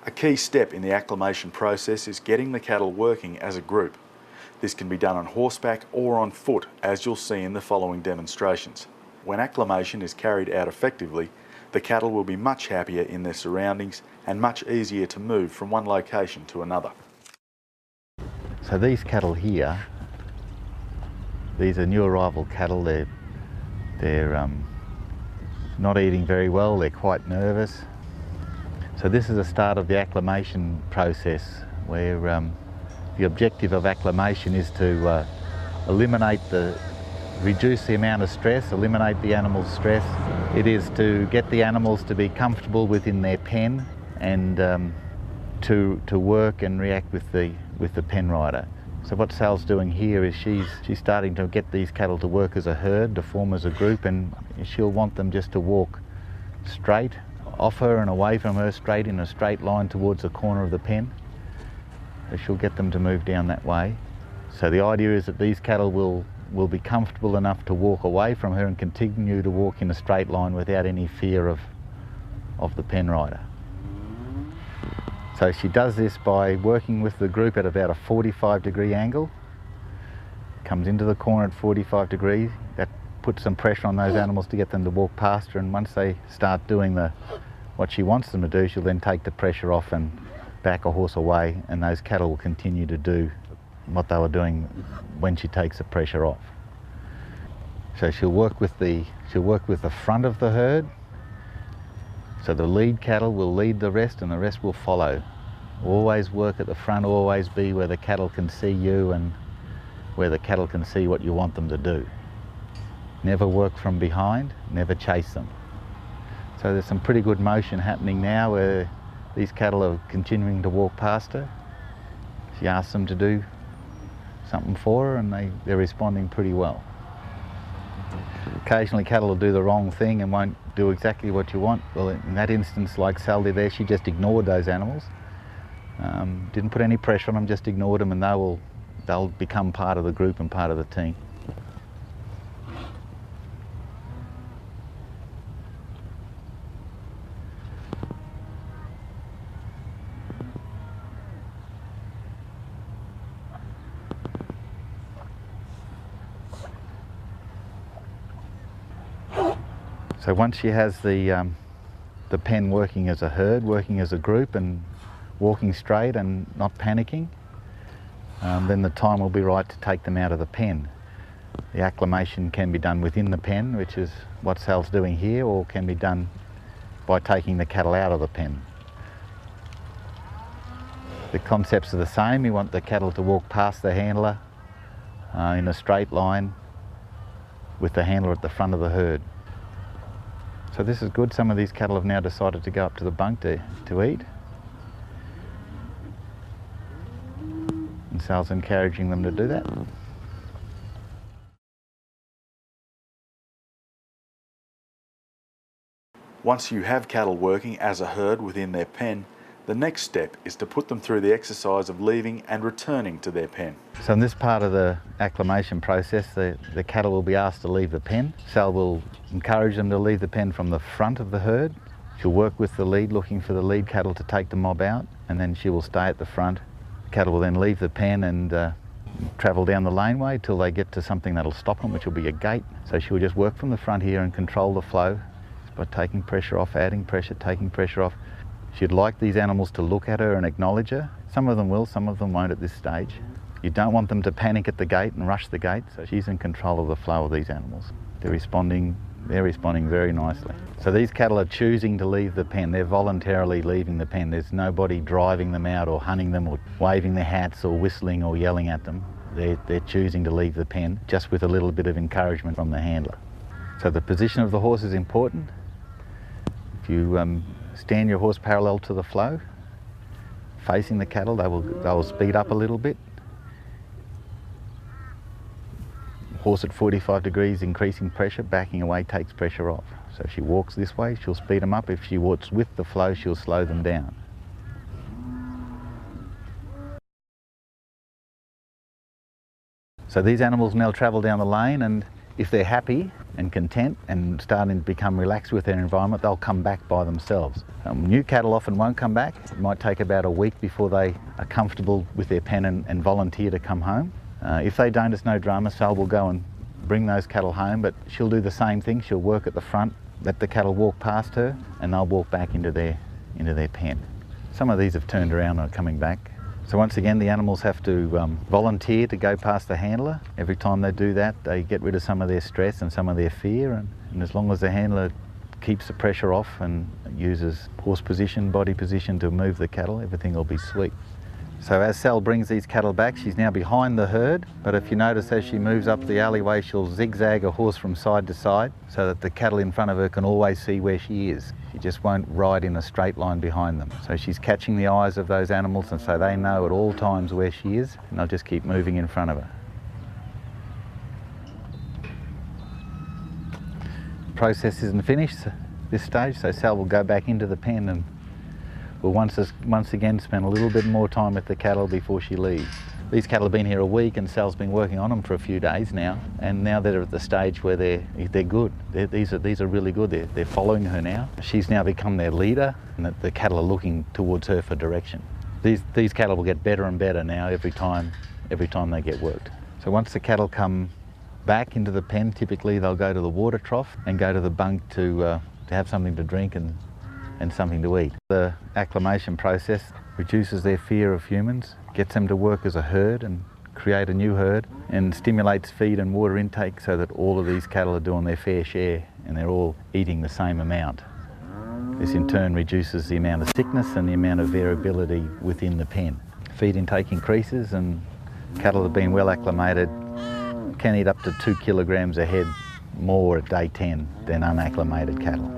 A key step in the acclimation process is getting the cattle working as a group. This can be done on horseback or on foot, as you'll see in the following demonstrations. When acclimation is carried out effectively, the cattle will be much happier in their surroundings and much easier to move from one location to another. So these cattle here, these are new arrival cattle. They're not eating very well, they're quite nervous. So this is the start of the acclimation process, where the objective of acclimation is to reduce the amount of stress, eliminate the animal's stress. It is to get the animals to be comfortable within their pen and to work and react with the pen rider. So what Sal's doing here is she's starting to get these cattle to work as a herd, to form as a group, and she'll want them just to walk straight off her and away from her, straight in a straight line towards the corner of the pen. So she'll get them to move down that way. So the idea is that these cattle will be comfortable enough to walk away from her and continue to walk in a straight line without any fear of the pen rider. So she does this by working with the group at about a 45-degree angle. Comes into the corner at 45 degrees. That puts some pressure on those animals to get them to walk past her, and once they start doing what she wants them to do, she'll then take the pressure off and back a horse away, and those cattle will continue to do what they were doing when she takes the pressure off. So she'll work with the front of the herd. So the lead cattle will lead the rest and the rest will follow. Always work at the front, always be where the cattle can see you and where the cattle can see what you want them to do. Never work from behind, never chase them. So there's some pretty good motion happening now where these cattle are continuing to walk past her. She asks them to do something for her and they're responding pretty well. Occasionally cattle will do the wrong thing and won't do exactly what you want. Well, in that instance, like Sally there, she just ignored those animals. Didn't put any pressure on them, just ignored them, and they'll become part of the group and part of the team. So once she has the pen working as a herd, working as a group and walking straight and not panicking, then the time will be right to take them out of the pen. The acclimation can be done within the pen, which is what Sal's doing here, or can be done by taking the cattle out of the pen. The concepts are the same. You want the cattle to walk past the handler in a straight line with the handler at the front of the herd. So this is good. Some of these cattle have now decided to go up to the bunk to eat. And Sal's encouraging them to do that. Once you have cattle working as a herd within their pen, the next step is to put them through the exercise of leaving and returning to their pen. So in this part of the acclimation process, the cattle will be asked to leave the pen. Sal will encourage them to leave the pen from the front of the herd. She'll work with the lead, looking for the lead cattle to take the mob out, and then she will stay at the front. Cattle will then leave the pen and travel down the laneway till they get to something that'll stop them, which will be a gate. So she'll just work from the front here and control the flow by taking pressure off, adding pressure, taking pressure off. She'd like these animals to look at her and acknowledge her. Some of them will, some of them won't at this stage. You don't want them to panic at the gate and rush the gate, so she's in control of the flow of these animals. They're responding very nicely. So these cattle are choosing to leave the pen. They're voluntarily leaving the pen. There's nobody driving them out or hunting them or waving their hats or whistling or yelling at them. They're choosing to leave the pen, just with a little bit of encouragement from the handler. So the position of the horse is important. If you stand your horse parallel to the flow, facing the cattle, they will speed up a little bit. Horse at 45 degrees, increasing pressure, backing away takes pressure off. So if she walks this way, she'll speed them up. If she walks with the flow, she'll slow them down. So these animals now travel down the lane, and If they're happy and content and starting to become relaxed with their environment, they'll come back by themselves. New cattle often won't come back. It might take about a week before they are comfortable with their pen and volunteer to come home. If they don't, it's no drama. Sal will go and bring those cattle home, but she'll do the same thing. She'll work at the front, let the cattle walk past her, and they'll walk back into their pen. Some of these have turned around and are coming back. So once again, the animals have to volunteer to go past the handler. Every time they do that, they get rid of some of their stress and some of their fear, and as long as the handler keeps the pressure off and uses horse position, body position to move the cattle, everything will be sweet. So as Sal brings these cattle back, she's now behind the herd, but if you notice as she moves up the alleyway, she'll zigzag a horse from side to side so that the cattle in front of her can always see where she is. She just won't ride in a straight line behind them. So she's catching the eyes of those animals, and so they know at all times where she is, and they'll just keep moving in front of her. The process isn't finished at this stage, so Sal will go back into the pen and will once again spend a little bit more time with the cattle before she leaves. These cattle have been here a week, and Sal's been working on them for a few days now, and now they're at the stage where they're good. These are really good. They're following her now. She's now become their leader, and the cattle are looking towards her for direction. These cattle will get better and better now every time they get worked. So once the cattle come back into the pen, typically they'll go to the water trough and go to the bunk to have something to drink and something to eat. The acclimation process reduces their fear of humans, gets them to work as a herd and create a new herd, and stimulates feed and water intake so that all of these cattle are doing their fair share and they're all eating the same amount. This in turn reduces the amount of sickness and the amount of variability within the pen. Feed intake increases, and cattle that have been well acclimated can eat up to 2 kilograms a head more at day 10 than unacclimated cattle.